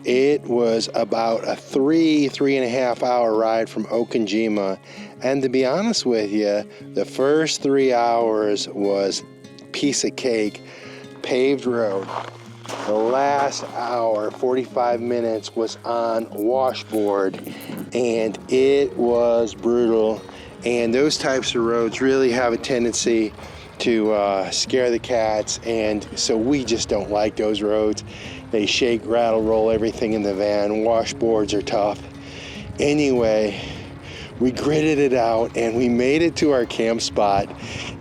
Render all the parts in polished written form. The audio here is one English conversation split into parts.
It was about a 3.5 hour ride from Okajima. And to be honest with you, the first 3 hours was piece of cake, paved road. The last hour, 45 minutes, was on washboard, and it was brutal. And those types of roads really have a tendency to scare the cats, and so we just don't like those roads. They shake, rattle, roll everything in the van. Washboards are tough. Anyway, we gritted it out and we made it to our camp spot.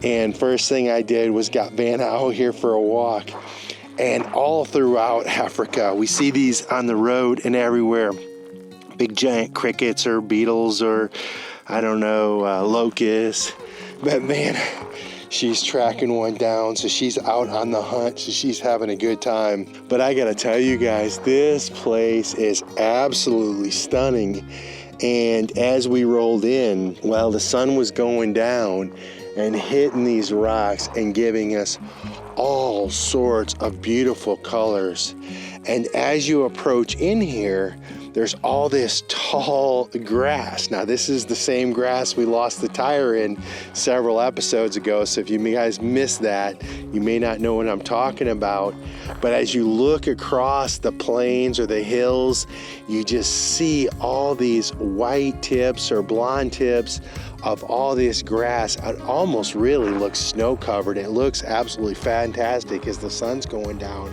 And first thing I did was got Van out here for a walk. And all throughout Africa, we see these on the road and everywhere. Big giant crickets or beetles or, I don't know, locusts. But man, she's tracking one down, so she's out on the hunt, so she's having a good time. But I gotta tell you guys, this place is absolutely stunning. And as we rolled in, while the sun was going down and hitting these rocks and giving us all sorts of beautiful colors. And as you approach in here, there's all this tall grass. Now, this is the same grass we lost the tire in several episodes ago, so if you guys missed that, you may not know what I'm talking about. But as you look across the plains or the hills, you just see all these white tips or blonde tips of all this grass. It almost really looks snow-covered. It looks absolutely fantastic as the sun's going down.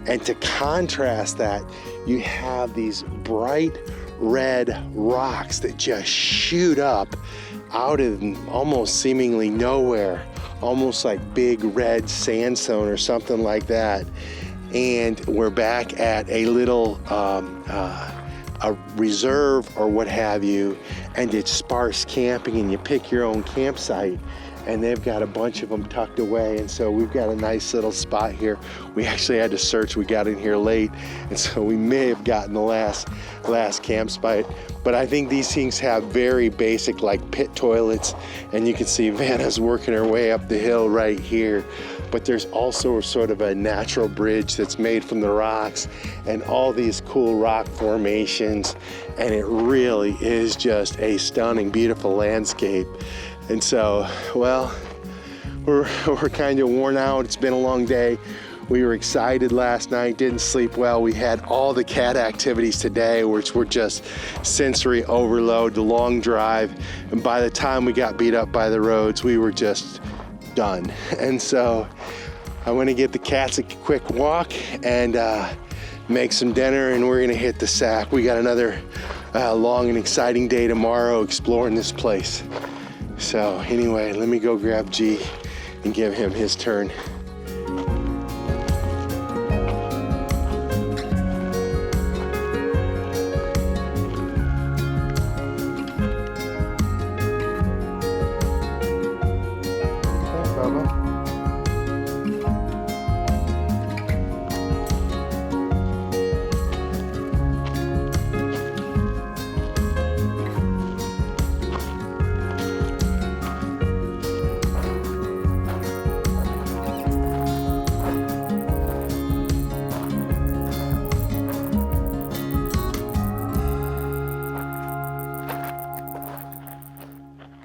And to contrast that, you have these bright red rocks that just shoot up out of almost seemingly nowhere, almost like big red sandstone or something like that. And we're back at a little a reserve or what have you, and it's sparse camping, and you pick your own campsite, and they've got a bunch of them tucked away. And so we've got a nice little spot here. We actually had to search. We got in here late, and so we may have gotten the last campsite. But I think these things have very basic, like pit toilets, and you can see Vanna's working her way up the hill right here. But there's also sort of a natural bridge that's made from the rocks and all these cool rock formations, and it really is just a stunning, beautiful landscape. And so, well, we're kind of worn out. It's been a long day. We were excited last night, didn't sleep well. We had all the cat activities today, which were just sensory overload, the long drive. And by the time we got beat up by the roads, we were just done. And so I want to get the cats a quick walk and make some dinner, and we're going to hit the sack. We got another long and exciting day tomorrow exploring this place. So anyway, let me go grab G and give him his turn.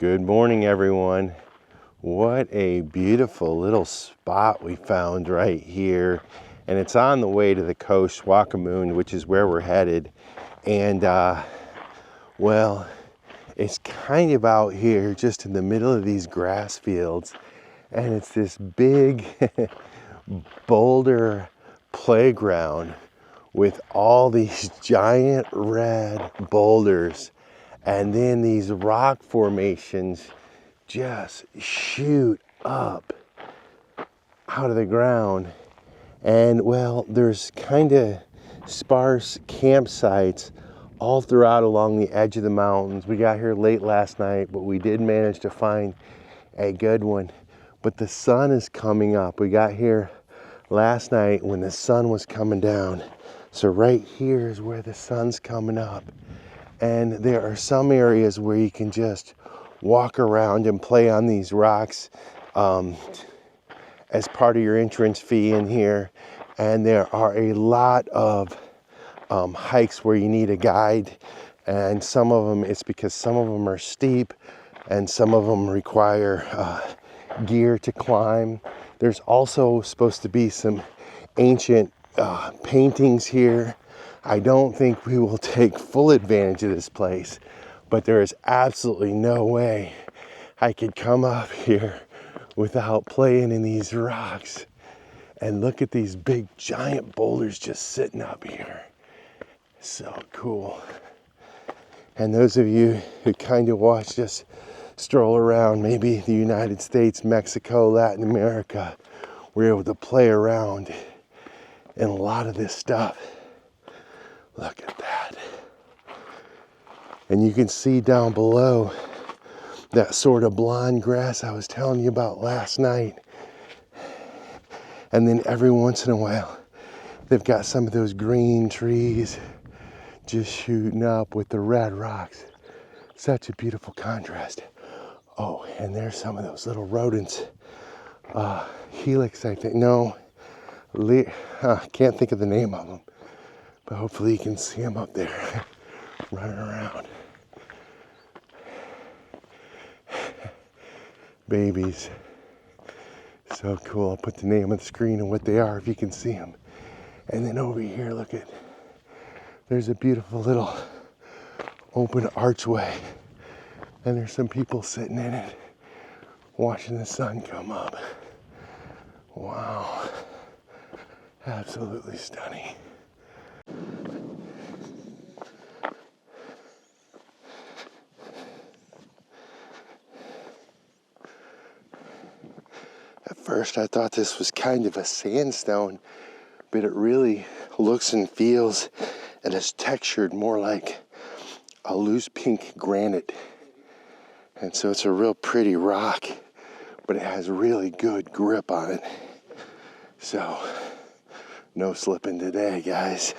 Good morning, everyone. What a beautiful little spot we found right here. And it's on the way to the coast, Swakopmund, which is where we're headed. And well, it's kind of out here just in the middle of these grass fields. And it's this big boulder playground with all these giant red boulders. And then these rock formations just shoot up out of the ground. And well, there's kind of sparse campsites all throughout along the edge of the mountains. We got here late last night, but we did manage to find a good one. But the sun is coming up. We got here last night when the sun was coming down. So right here is where the sun's coming up. And there are some areas where you can just walk around and play on these rocks as part of your entrance fee in here. And there are a lot of hikes where you need a guide, and some of them it's because some of them are steep and some of them require gear to climb. There's also supposed to be some ancient paintings here. I don't think we will take full advantage of this place, but there is absolutely no way I could come up here without playing in these rocks. And look at these big giant boulders just sitting up here. So cool. And those of you who kind of watched us stroll around maybe the United States, Mexico, Latin America, we're able to play around in a lot of this stuff. Look at that. And you can see down below that sort of blonde grass I was telling you about last night. And then every once in a while, they've got some of those green trees just shooting up with the red rocks. Such a beautiful contrast. Oh, and there's some of those little rodents. Helix, I think. No, can't think of the name of them. But hopefully you can see them up there running around. Babies. So cool. I'll put the name on the screen and what they are if you can see them. And then over here, look at, there's a beautiful little open archway. And there's some people sitting in it, watching the sun come up. Wow. Absolutely stunning. At first I thought this was kind of a sandstone, but it really looks and feels and is textured more like a loose pink granite. And so it's a real pretty rock, but it has really good grip on it. So, no slipping today, guys.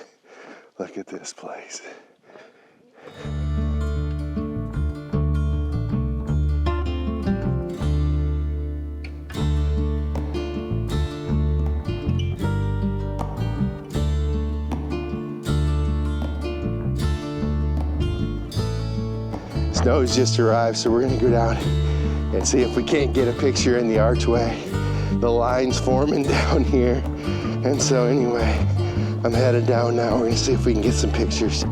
Look at this place. Snow's just arrived, so we're gonna go down and see if we can't get a picture in the archway. The line's forming down here. And so anyway, I'm headed down now. We're gonna see if we can get some pictures.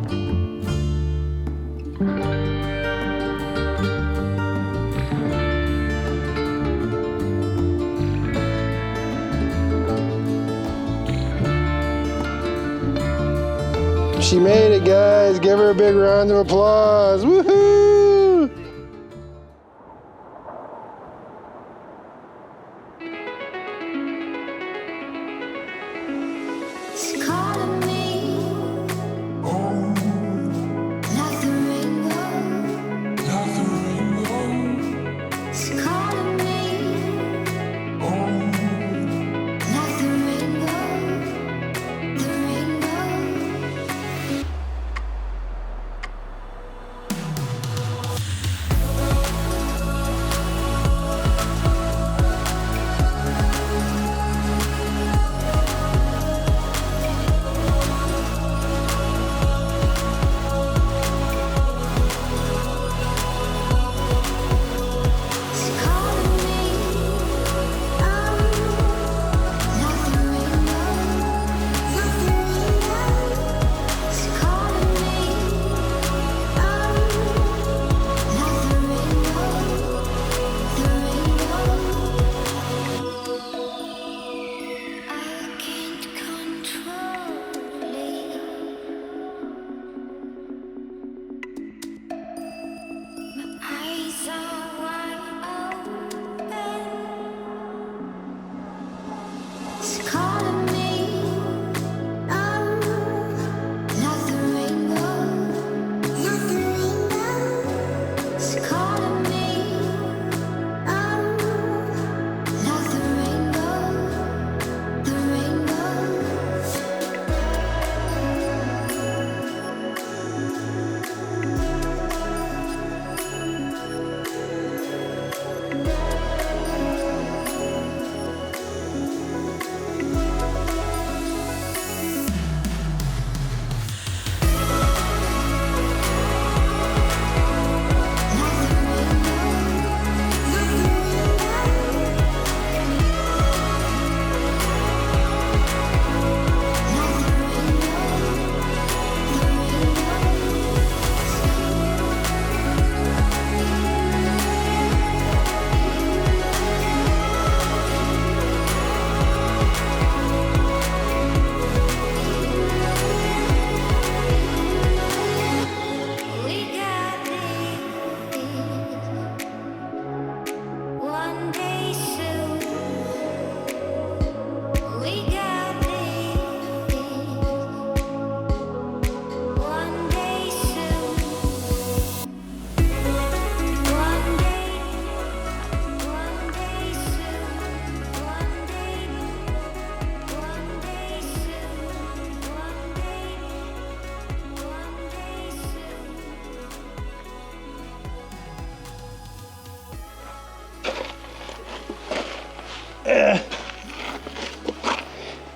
She made it, guys. Give her a big round of applause. Woohoo!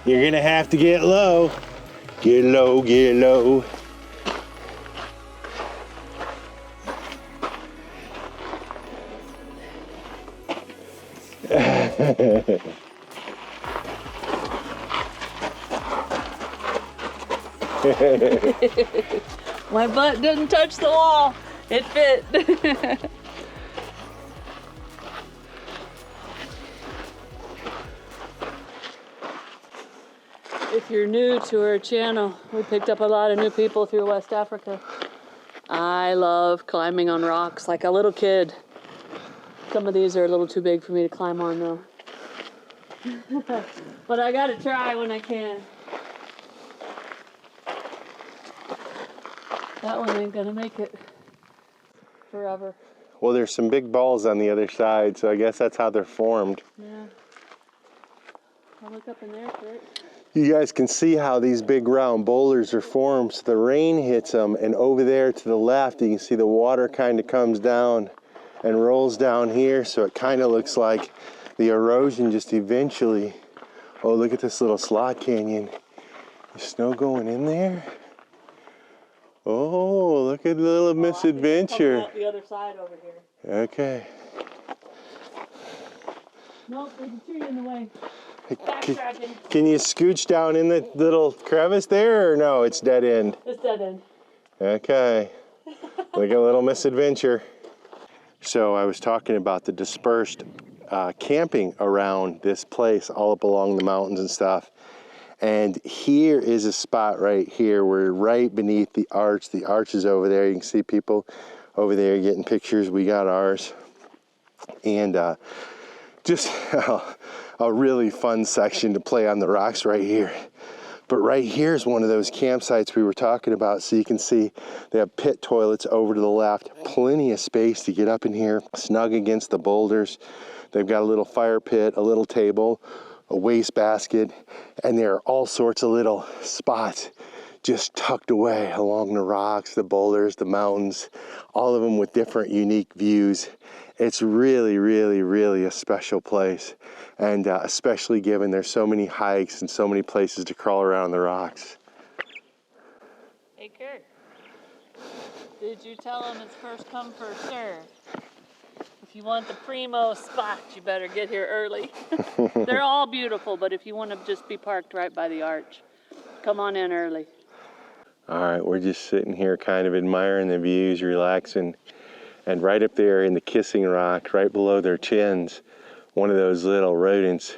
You're gonna have to get low. Get low, get low. My butt didn't touch the wall. It fit. If you're new to our channel, we picked up a lot of new people through West Africa. I love climbing on rocks like a little kid. Some of these are a little too big for me to climb on though. But I gotta try when I can. That one ain't gonna make it forever. Well, there's some big balls on the other side, so I guess that's how they're formed. Yeah. I'll look up in there, Curt. You guys can see how these big round boulders are formed. So the rain hits them, and over there to the left, you can see the water kind of comes down and rolls down here. So it kind of looks like the erosion just eventually. Oh, look at this little slot canyon. There's snow going in there. Oh, look at the little misadventure. Out the other side over here. Okay. Nope, there's a tree in the way. Can you scooch down in the little crevice there, or no, it's dead end? It's dead end. Okay. Like a little misadventure. So I was talking about the dispersed camping around this place, all up along the mountains and stuff. And here is a spot right here. We're right beneath the arch. The arch is over there. You can see people over there getting pictures. We got ours. And just a really fun section to play on the rocks right here. But right here is one of those campsites we were talking about. So you can see they have pit toilets over to the left. Plenty of space to get up in here, snug against the boulders. They've got a little fire pit, a little table, a wastebasket, and there are all sorts of little spots just tucked away along the rocks, the boulders, the mountains, all of them with different unique views. It's really, really, really a special place. And especially given there's so many hikes and so many places to crawl around the rocks. Hey, Curt. Did you tell him it's first come, first serve? If you want the primo spot, you better get here early. They're all beautiful, but if you want to just be parked right by the arch, come on in early. All right, we're just sitting here kind of admiring the views, relaxing. And right up there in the kissing rock, right below their chins, one of those little rodents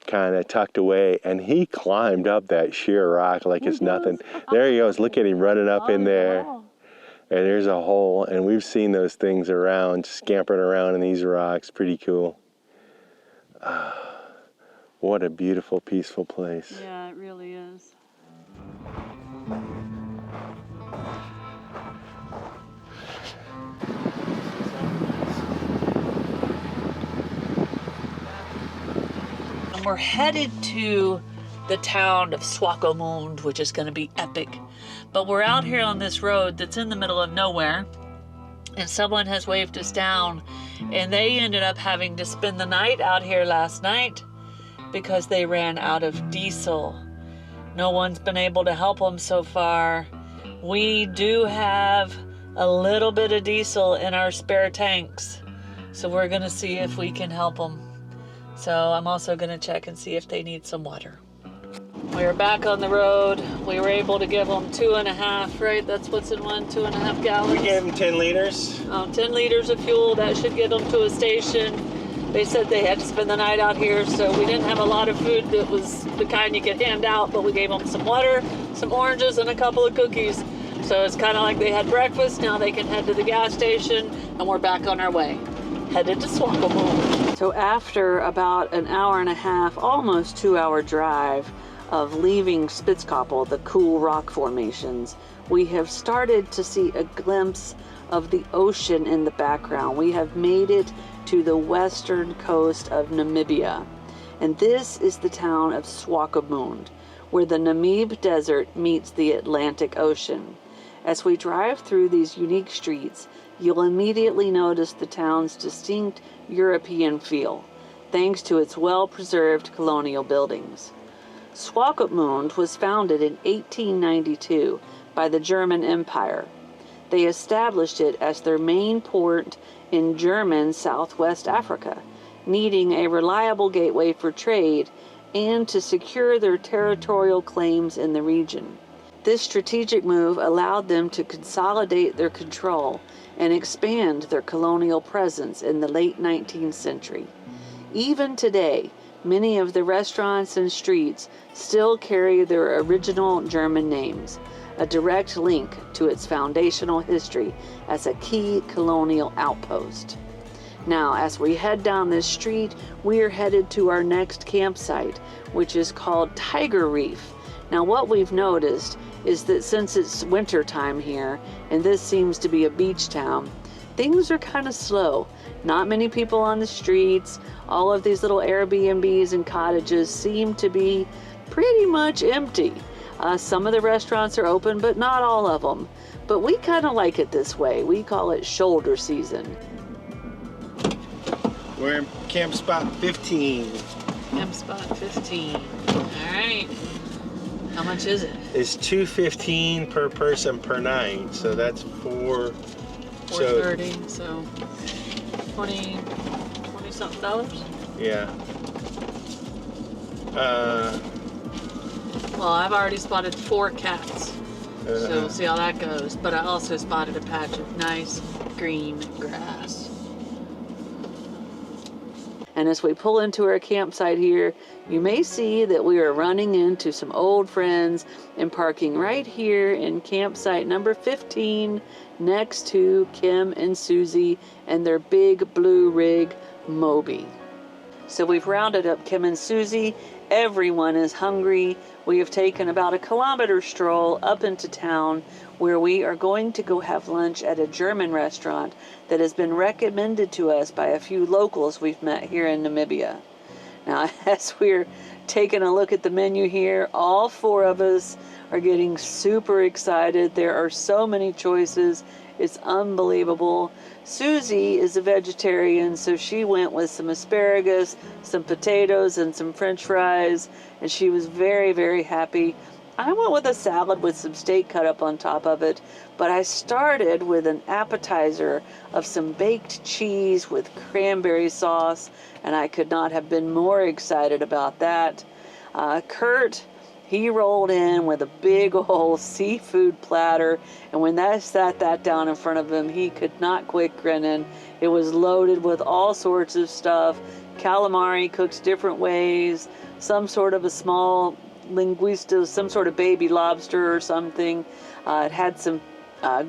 kind of tucked away, and he climbed up that sheer rock like it's nothing. There he goes, look at him running up in there. And there's a hole, and we've seen those things around, scampering around in these rocks. Pretty cool. What a beautiful, peaceful place. Yeah, it really is. And we're headed to the town of Swakopmund, which is going to be epic. But we're out here on this road that's in the middle of nowhere, and someone has waved us down, and they ended up having to spend the night out here last night because they ran out of diesel. No one's been able to help them so far. We do have a little bit of diesel in our spare tanks, so we're going to see if we can help them. So I'm also going to check and see if they need some water. We're back on the road. We were able to give them 2.5, right? That's what's in one, 2.5 gallons. We gave them 10 liters. 10 liters of fuel. That should get them to a station. They said they had to spend the night out here, so we didn't have a lot of food that was the kind you could hand out, but we gave them some water, some oranges, and a couple of cookies. So it's kind of like they had breakfast. Now they can head to the gas station, and we're back on our way, headed to Swakopmund. So after about an hour and a half, almost 2-hour drive of leaving Spitzkoppe, the cool rock formations, we have started to see a glimpse of the ocean in the background. We have made it to the western coast of Namibia. And this is the town of Swakopmund, where the Namib Desert meets the Atlantic Ocean. As we drive through these unique streets, you'll immediately notice the town's distinct European feel, thanks to its well-preserved colonial buildings. Swakopmund was founded in 1892 by the German Empire. They established it as their main port in German Southwest Africa, needing a reliable gateway for trade and to secure their territorial claims in the region. This strategic move allowed them to consolidate their control and expand their colonial presence in the late 19th century. Even today, many of the restaurants and streets still carry their original German names, a direct link to its foundational history as a key colonial outpost. Now, as we head down this street, we are headed to our next campsite, which is called Tiger Reef. Now, what we've noticed is that since it's winter time here, and this seems to be a beach town, things are kind of slow. Not many people on the streets. All of these little Airbnbs and cottages seem to be pretty much empty. Some of the restaurants are open, but not all of them. But we kind of like it this way. We call it shoulder season. We're in camp spot 15. Camp spot 15. All right. How much is it? It's $2.15 per person per night, so that's $4.30, so 20 something dollars. Yeah. Well, I've already spotted 4 cats, so we'll see how that goes. But I also spotted a patch of nice green grass. And as we pull into our campsite here, you may see that we are running into some old friends and parking right here in campsite number 15 next to Kim and Susie and their big blue rig, Moby. So we've rounded up Kim and Susie. Everyone is hungry. We have taken about a kilometer stroll up into town where we are going to go have lunch at a German restaurant that has been recommended to us by a few locals we've met here in Namibia. Now, as we're taking a look at the menu here, all 4 of us are getting super excited. There are so many choices. It's unbelievable. Susie is a vegetarian, so she went with some asparagus, some potatoes, and some French fries, and she was very, very happy. I went with a salad with some steak cut up on top of it, but I started with an appetizer of some baked cheese with cranberry sauce, and I could not have been more excited about that. Curt, he rolled in with a big old seafood platter, and when I sat that down in front of him, he could not quit grinning. It was loaded with all sorts of stuff. Calamari cooked different ways, some sort of a small linguista, some sort of baby lobster or something. It had some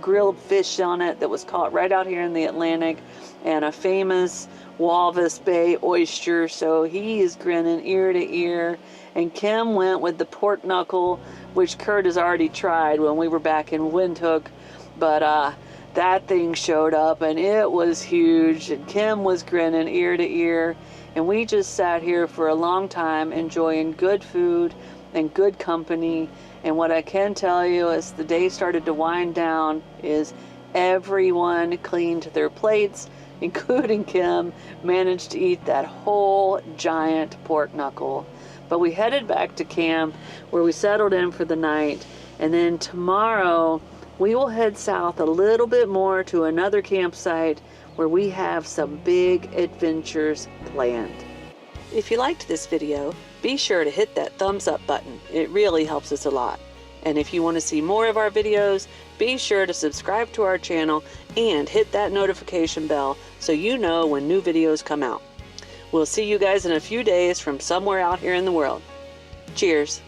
grilled fish on it that was caught right out here in the Atlantic, and a famous Walvis Bay oyster, so he is grinning ear to ear. And Kim went with the pork knuckle, which Curt has already tried when we were back in Windhoek, but that thing showed up and it was huge, and Kim was grinning ear to ear, and we just sat here for a long time enjoying good food and good company. And what I can tell you as the day started to wind down is everyone cleaned their plates, including Kim, managed to eat that whole giant pork knuckle. But we headed back to camp where we settled in for the night, and then tomorrow we will head south a little bit more to another campsite where we have some big adventures planned. If you liked this video, be sure to hit that thumbs up button. It really helps us a lot. And if you want to see more of our videos, be sure to subscribe to our channel and hit that notification bell so you know when new videos come out. We'll see you guys in a few days from somewhere out here in the world. Cheers.